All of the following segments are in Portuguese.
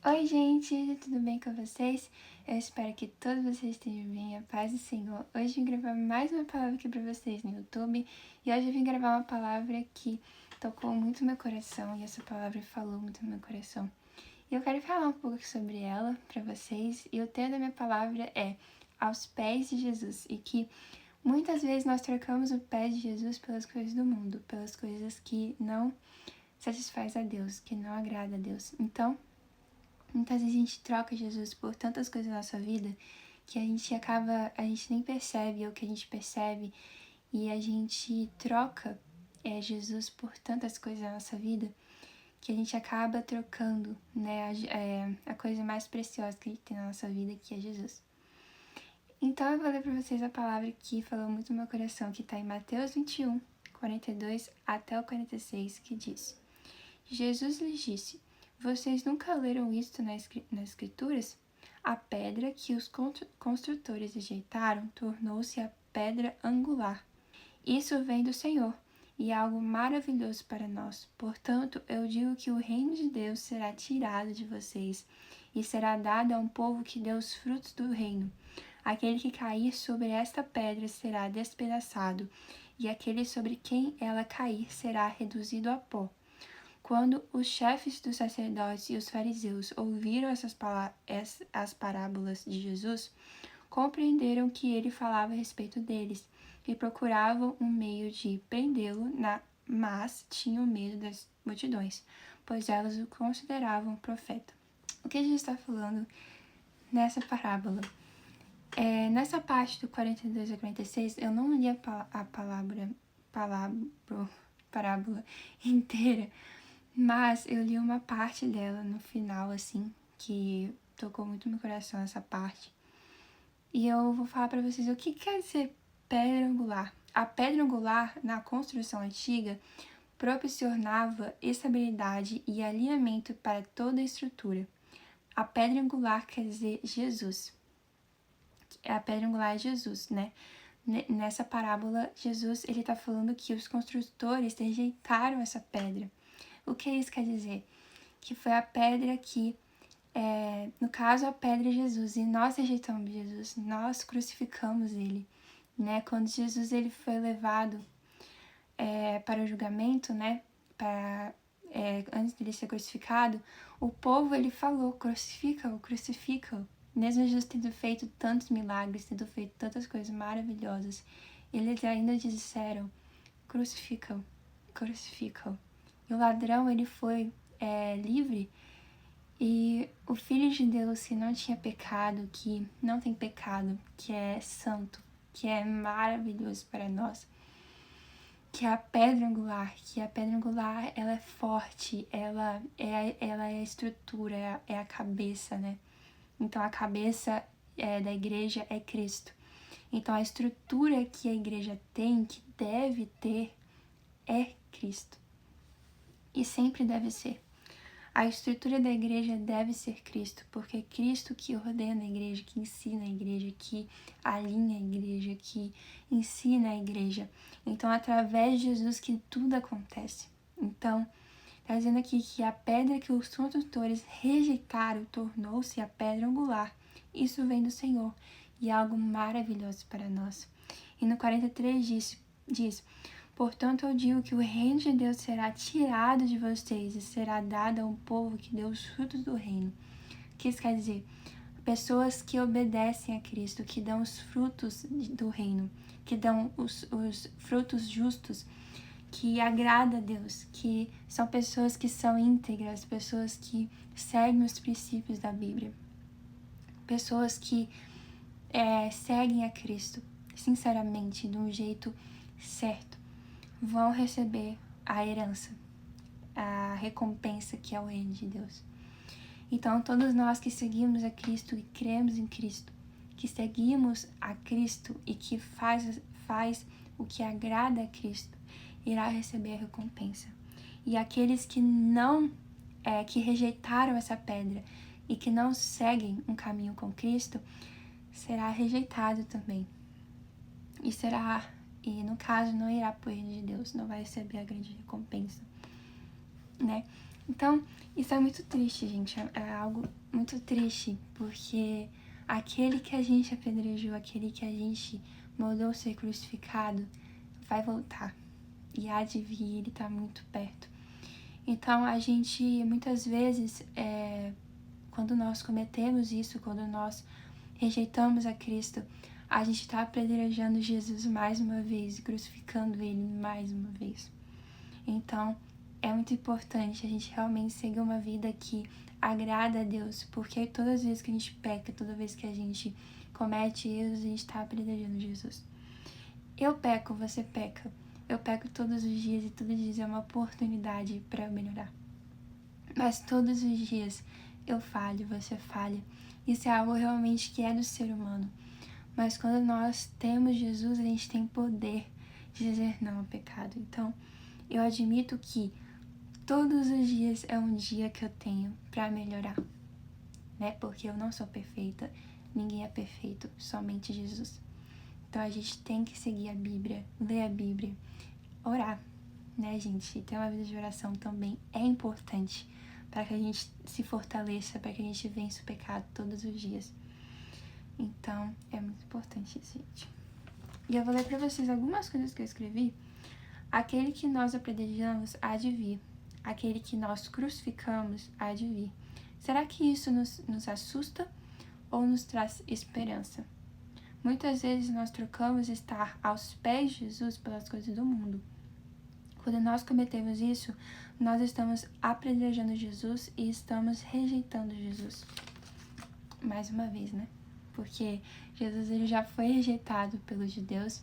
Oi, gente, tudo bem com vocês? Eu espero que todos vocês estejam bem, a paz do Senhor. Hoje eu vim gravar mais uma palavra aqui pra vocês no YouTube e hoje eu vim gravar uma palavra que tocou muito meu coração e essa palavra falou muito no meu coração. E eu quero falar um pouco sobre ela pra vocês e o tema da minha palavra é Aos Pés de Jesus e que muitas vezes nós trocamos o pé de Jesus pelas coisas do mundo, pelas coisas que não satisfaz a Deus, que não agrada a Deus. Então, muitas vezes a gente troca Jesus por tantas coisas na nossa vida que a gente nem percebe ou que a gente percebe e a gente troca Jesus por tantas coisas na nossa vida que a gente acaba trocando, né, a coisa mais preciosa que a gente tem na nossa vida, que é Jesus. Então eu vou ler para vocês a palavra que falou muito no meu coração, que está em Mateus 21, 42 até o 46, que diz: Jesus lhes disse: Vocês nunca leram isto nas Escrituras? A pedra que os construtores rejeitaram tornou-se a pedra angular. Isso vem do Senhor e é algo maravilhoso para nós. Portanto, eu digo que o reino de Deus será tirado de vocês e será dado a um povo que dê os frutos do reino. Aquele que cair sobre esta pedra será despedaçado, e aquele sobre quem ela cair será reduzido a pó. Quando os chefes dos sacerdotes e os fariseus ouviram as parábolas de Jesus, compreenderam que ele falava a respeito deles e procuravam um meio de prendê-lo, mas tinham medo das multidões, pois elas o consideravam profeta. O que Jesus está falando nessa parábola? Nessa parte do 42 a 46, eu não li a parábola inteira, mas eu li uma parte dela no final, assim, que tocou muito no coração essa parte. E eu vou falar para vocês o que quer dizer pedra angular. A pedra angular, na construção antiga, proporcionava estabilidade e alinhamento para toda a estrutura. A pedra angular quer dizer Jesus. A pedra angular é Jesus, né? Nessa parábola, Jesus ele está falando que os construtores rejeitaram essa pedra. O que isso quer dizer? Que foi a pedra que, no caso, a pedra é Jesus, e nós rejeitamos Jesus, nós crucificamos ele, né? Quando Jesus ele foi levado para o julgamento, né? Antes dele ser crucificado, o povo ele falou: crucifica-o, crucifica-o. Mesmo Jesus tendo feito tantos milagres, tendo feito tantas coisas maravilhosas, eles ainda disseram: crucifica-o, crucifica-o. E o ladrão ele foi livre, e o Filho de Deus que não tinha pecado, que não tem pecado, que é santo, que é maravilhoso para nós, que é a pedra angular, ela é forte, ela é a estrutura, é a cabeça, né? Então a cabeça da igreja é Cristo. Então a estrutura que a igreja tem, que deve ter, é Cristo. E sempre deve ser. A estrutura da igreja deve ser Cristo, porque é Cristo que ordena a igreja, que ensina a igreja, que alinha a igreja, que ensina a igreja. Então, através de Jesus que tudo acontece. Então, está dizendo aqui que a pedra que os construtores rejeitaram tornou-se a pedra angular. Isso vem do Senhor e é algo maravilhoso para nós. E no 43 diz: Portanto, eu digo que o reino de Deus será tirado de vocês e será dado a um povo que dê os frutos do reino. O que isso quer dizer? Pessoas que obedecem a Cristo, que dão os frutos do reino, que dão os frutos justos, que agrada a Deus, que são pessoas que são íntegras, pessoas que seguem os princípios da Bíblia, pessoas que seguem a Cristo sinceramente, de um jeito certo, vão receber a herança, a recompensa que é o reino de Deus. Então, todos nós que seguimos a Cristo e cremos em Cristo, que seguimos a Cristo e que faz o que agrada a Cristo, irá receber a recompensa. E aqueles que não, que rejeitaram essa pedra e que não seguem um caminho com Cristo, será rejeitado também. E no caso não irá para o reino de Deus, não vai receber a grande recompensa, né? Então, isso é muito triste, gente. É algo muito triste, porque aquele que a gente apedrejou, aquele que a gente mandou ser crucificado, vai voltar. E há de vir, ele tá muito perto. Então, a gente, muitas vezes, quando nós cometemos isso, quando nós rejeitamos a Cristo, a gente está apedrejando Jesus mais uma vez, crucificando ele mais uma vez. Então, é muito importante a gente realmente seguir uma vida que agrada a Deus, porque todas as vezes que a gente peca, toda vez que a gente comete erros, a gente está apedrejando Jesus. Eu peco, você peca. Eu peco todos os dias e todos os dias é uma oportunidade para eu melhorar. Mas todos os dias eu falho, você falha. Isso é algo realmente que é do ser humano. Mas quando nós temos Jesus, a gente tem poder de dizer não ao pecado. Então, eu admito que todos os dias é um dia que eu tenho para melhorar, né? Porque eu não sou perfeita, ninguém é perfeito, somente Jesus. Então a gente tem que seguir a Bíblia, ler a Bíblia, orar, né, gente? Ter uma vida de oração também é importante para que a gente se fortaleça, para que a gente vença o pecado todos os dias. Então, é muito importante isso, gente. E eu vou ler para vocês algumas coisas que eu escrevi. Aquele que nós apedrejamos há de vir. Aquele que nós crucificamos há de vir. Será que isso nos assusta ou nos traz esperança? Muitas vezes nós trocamos estar aos pés de Jesus pelas coisas do mundo. Quando nós cometemos isso, nós estamos apedrejando Jesus e estamos rejeitando Jesus. Mais uma vez, né? Porque Jesus ele já foi rejeitado pelos judeus.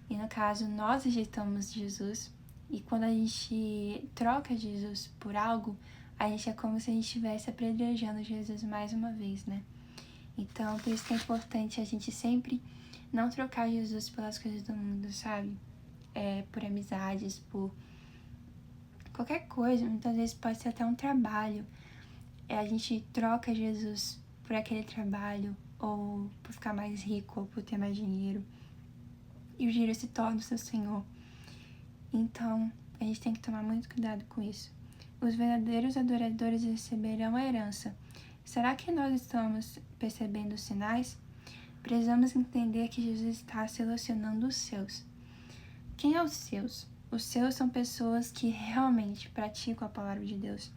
E no caso, nós rejeitamos Jesus. E quando a gente troca Jesus por algo, a gente é como se a gente estivesse apedrejando Jesus mais uma vez, né? Então, por isso que é importante a gente sempre não trocar Jesus pelas coisas do mundo, sabe? Por amizades, por qualquer coisa. Muitas vezes pode ser até um trabalho. A gente troca Jesus por aquele trabalho, ou por ficar mais rico, ou por ter mais dinheiro. E o dinheiro se torna o seu senhor. Então, a gente tem que tomar muito cuidado com isso. Os verdadeiros adoradores receberão a herança. Será que nós estamos percebendo os sinais? Precisamos entender que Jesus está selecionando os seus. Quem é os seus? Os seus são pessoas que realmente praticam a palavra de Deus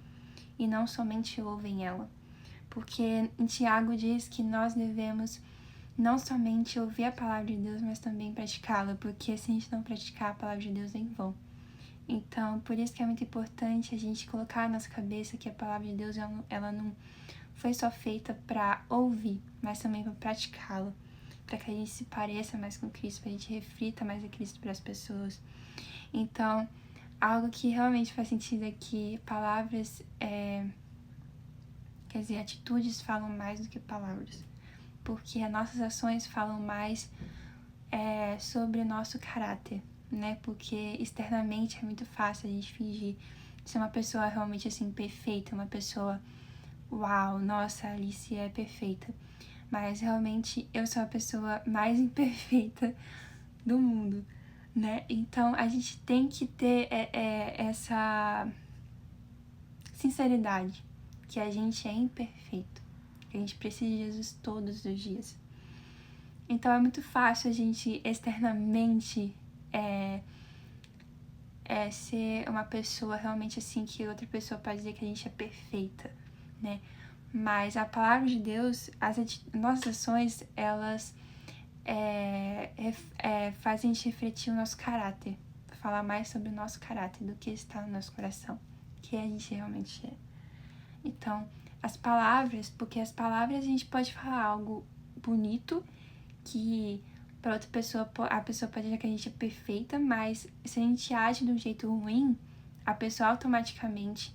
e não somente ouvem ela. Porque em Tiago diz que nós devemos não somente ouvir a palavra de Deus, mas também praticá-la, porque se a gente não praticar a palavra de Deus é em vão. Então, por isso que é muito importante a gente colocar na nossa cabeça que a palavra de Deus, ela não foi só feita para ouvir, mas também para praticá-la, para que a gente se pareça mais com Cristo, para a gente reflita mais a Cristo para as pessoas. Então, algo que realmente faz sentido é que palavras, quer dizer, atitudes falam mais do que palavras, porque as nossas ações falam mais sobre o nosso caráter, né? Porque externamente é muito fácil a gente fingir ser uma pessoa realmente assim perfeita, uma pessoa, uau, nossa, a Alice é perfeita. Mas realmente eu sou a pessoa mais imperfeita do mundo, né? Então a gente tem que ter essa sinceridade, que a gente é imperfeito, que a gente precisa de Jesus todos os dias. Então é muito fácil a gente externamente ser uma pessoa realmente assim que outra pessoa pode dizer que a gente é perfeita, né? Mas a palavra de Deus, nossas ações, elas fazem a gente refletir o nosso caráter, falar mais sobre o nosso caráter do que está no nosso coração, que a gente realmente é. Então, as palavras, porque as palavras a gente pode falar algo bonito que para outra pessoa, a pessoa pode achar que a gente é perfeita, mas se a gente age de um jeito ruim, a pessoa automaticamente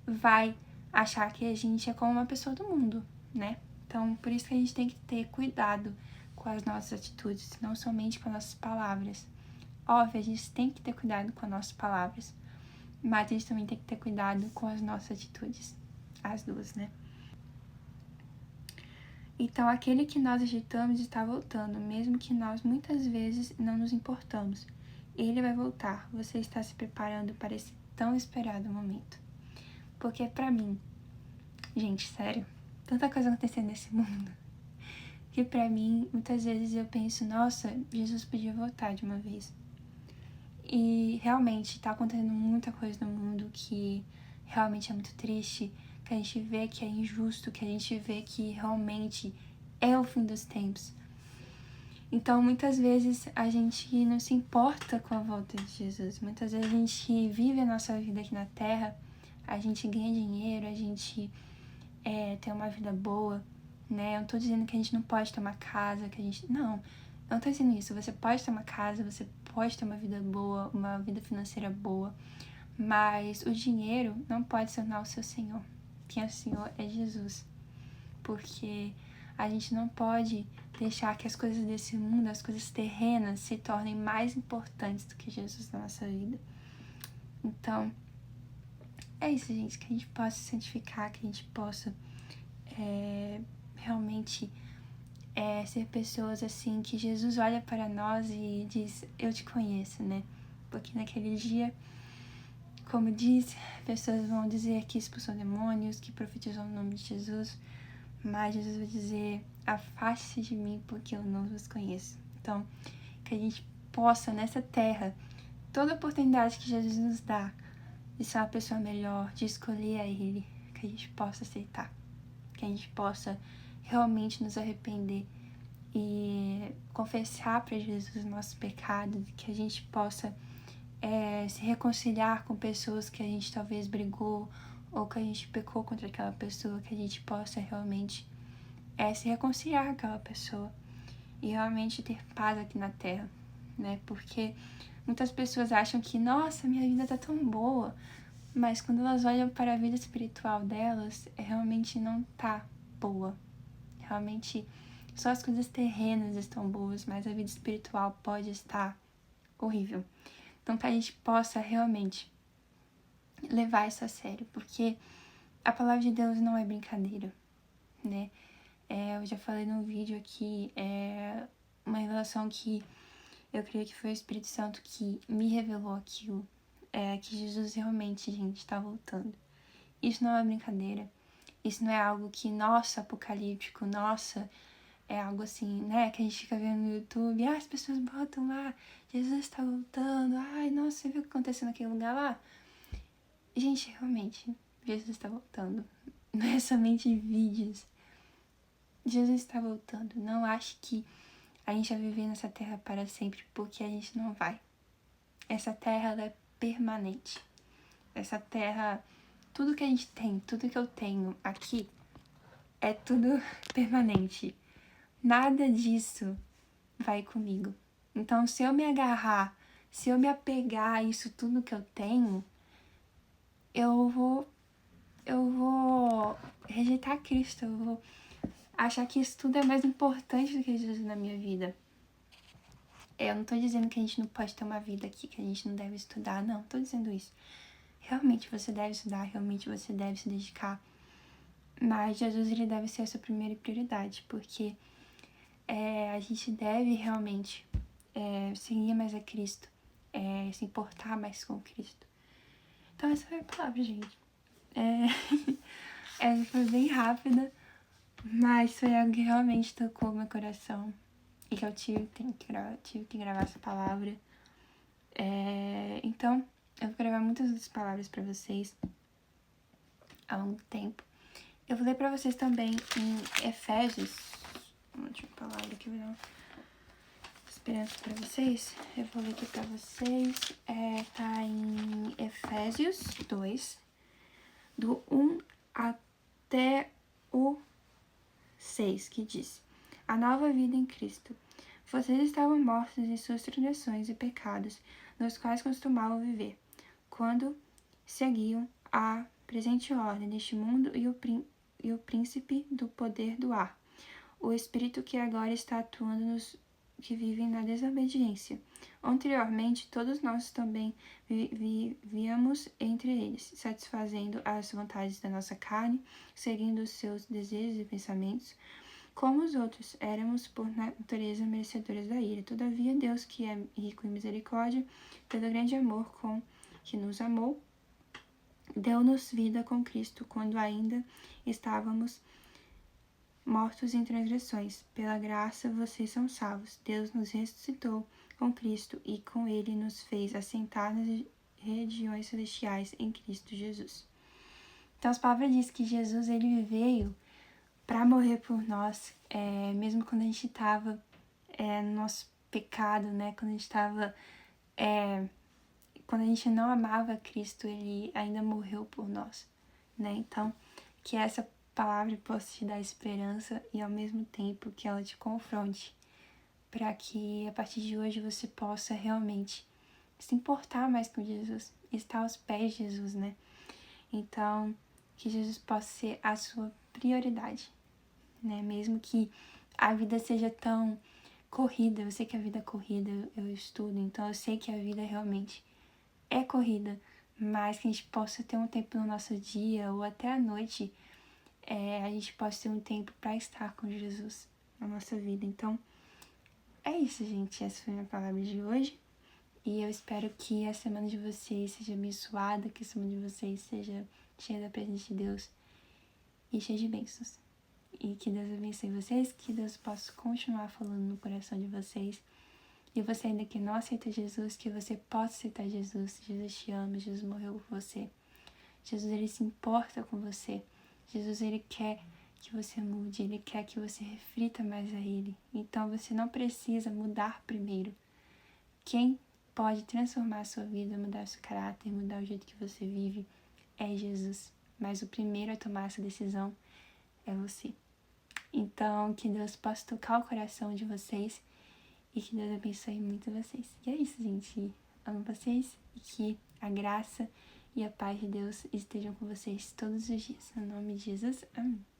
vai achar que a gente é como uma pessoa do mundo, né? Então, por isso que a gente tem que ter cuidado com as nossas atitudes, não somente com as nossas palavras. Óbvio, a gente tem que ter cuidado com as nossas palavras, mas a gente também tem que ter cuidado com as nossas atitudes. As duas, né? Então, aquele que nós rejeitamos está voltando, mesmo que nós muitas vezes não nos importamos. Ele vai voltar. Você está se preparando para esse tão esperado momento. Porque pra mim, gente, sério, tanta coisa acontecendo nesse mundo, que pra mim, muitas vezes eu penso, nossa, Jesus podia voltar de uma vez. E realmente tá acontecendo muita coisa no mundo que realmente é muito triste, que a gente vê que é injusto, que a gente vê que realmente é o fim dos tempos. Então, muitas vezes a gente não se importa com a volta de Jesus. Muitas vezes a gente vive a nossa vida aqui na Terra, a gente ganha dinheiro, a gente tem uma vida boa, né? Eu não tô dizendo que a gente não pode ter uma casa, que a gente... Não, eu não tô dizendo isso. Você pode ter uma casa, você pode ter uma vida boa, uma vida financeira boa, mas o dinheiro não pode se tornar o seu Senhor. Quem é o Senhor é Jesus. Porque a gente não pode deixar que as coisas desse mundo, as coisas terrenas, se tornem mais importantes do que Jesus na nossa vida. Então, é isso, gente, que a gente possa se santificar, que a gente possa realmente ser pessoas assim, que Jesus olha para nós e diz, eu te conheço, né? Porque naquele dia, como diz, pessoas vão dizer que expulsam demônios, que profetizam no nome de Jesus, mas Jesus vai dizer, afaste-se de mim porque eu não vos conheço. Então, que a gente possa, nessa terra, toda oportunidade que Jesus nos dá de ser uma pessoa melhor, de escolher a Ele, que a gente possa aceitar, que a gente possa realmente nos arrepender e confessar para Jesus os nossos pecados, que a gente possa se reconciliar com pessoas que a gente talvez brigou ou que a gente pecou contra aquela pessoa, que a gente possa realmente se reconciliar com aquela pessoa e realmente ter paz aqui na Terra, né? Porque muitas pessoas acham que, nossa, minha vida tá tão boa, mas quando elas olham para a vida espiritual delas, realmente não tá boa. Realmente só as coisas terrenas estão boas, mas a vida espiritual pode estar horrível. Então que a gente possa realmente levar isso a sério, porque a palavra de Deus não é brincadeira, né? Eu já falei num vídeo aqui, uma revelação que eu creio que foi o Espírito Santo que me revelou aquilo, que Jesus realmente, gente, está voltando. Isso não é brincadeira, isso não é algo que, nossa, apocalíptico, nossa, é algo assim, né, que a gente fica vendo no YouTube, as pessoas botam lá, Jesus está voltando, ai, nossa, você viu o que aconteceu naquele lugar lá? Gente, realmente, Jesus está voltando, não é somente vídeos, Jesus está voltando. Não ache que a gente vai viver nessa terra para sempre, porque a gente não vai. Essa terra, ela é permanente. Essa terra, tudo que a gente tem, tudo que eu tenho aqui, é tudo permanente. Nada disso vai comigo. Então, se eu me agarrar, se eu me apegar a isso tudo que eu tenho, eu vou rejeitar Cristo, eu vou achar que isso tudo é mais importante do que Jesus na minha vida. Eu não tô dizendo que a gente não pode ter uma vida aqui, que a gente não deve estudar, não, tô dizendo isso. Realmente você deve estudar, realmente você deve se dedicar, mas Jesus, ele deve ser a sua primeira prioridade, porque a gente deve realmente seguir mais a Cristo, se importar mais com Cristo. Então essa foi a palavra, gente. Essa foi bem rápida, mas foi algo que realmente tocou meu coração e que eu tive que gravar essa palavra. Então, eu vou gravar muitas outras palavras pra vocês ao longo do tempo. Eu vou ler pra vocês também em Efésios. Uma última palavra que eu vou dar esperança pra vocês. Eu vou ler aqui pra vocês. Tá em Efésios 2, do 1 até o 6, que diz: A nova vida em Cristo. Vocês estavam mortos em suas transgressões e pecados, nos quais costumavam viver, quando seguiam a presente ordem deste mundo e o príncipe do poder do ar, o espírito que agora está atuando nos que vivem na desobediência. Anteriormente, todos nós também vivíamos entre eles, satisfazendo as vontades da nossa carne, seguindo os seus desejos e pensamentos. Como os outros, éramos por natureza merecedores da ira. Todavia, Deus, que é rico em misericórdia, pelo grande amor com que nos amou, deu-nos vida com Cristo quando ainda estávamos mortos em transgressões. Pela graça vocês são salvos. Deus nos ressuscitou com Cristo e com ele nos fez assentar nas regiões celestiais em Cristo Jesus. Então as palavras dizem que Jesus ele veio para morrer por nós, mesmo quando a gente estava no nosso pecado, né? Quando a gente estava quando a gente não amava Cristo, ele ainda morreu por nós, né? Então, que essa palavra possa te dar esperança e ao mesmo tempo que ela te confronte, para que a partir de hoje você possa realmente se importar mais com Jesus, estar aos pés de Jesus, né? Então, que Jesus possa ser a sua prioridade, né? Mesmo que a vida seja tão corrida, eu sei que a vida é corrida, eu estudo, então eu sei que a vida realmente é corrida, mas que a gente possa ter um tempo no nosso dia ou até à noite, a gente possa ter um tempo para estar com Jesus na nossa vida. Então, é isso, gente. Essa foi a minha palavra de hoje. E eu espero que a semana de vocês seja abençoada, que a semana de vocês seja cheia da presença de Deus e cheia de bênçãos. E que Deus abençoe vocês, que Deus possa continuar falando no coração de vocês. E você ainda que não aceita Jesus, que você possa aceitar Jesus. Jesus te ama, Jesus morreu por você. Jesus, ele se importa com você. Jesus, ele quer que você mude, ele quer que você reflita mais a ele. Então você não precisa mudar primeiro. Quem pode transformar a sua vida, mudar o seu caráter, mudar o jeito que você vive, é Jesus. Mas o primeiro a tomar essa decisão é você. Então, que Deus possa tocar o coração de vocês e que Deus abençoe muito vocês. E é isso, gente. Amo vocês e que a graça e a paz de Deus estejam com vocês todos os dias. Em nome de Jesus, amém.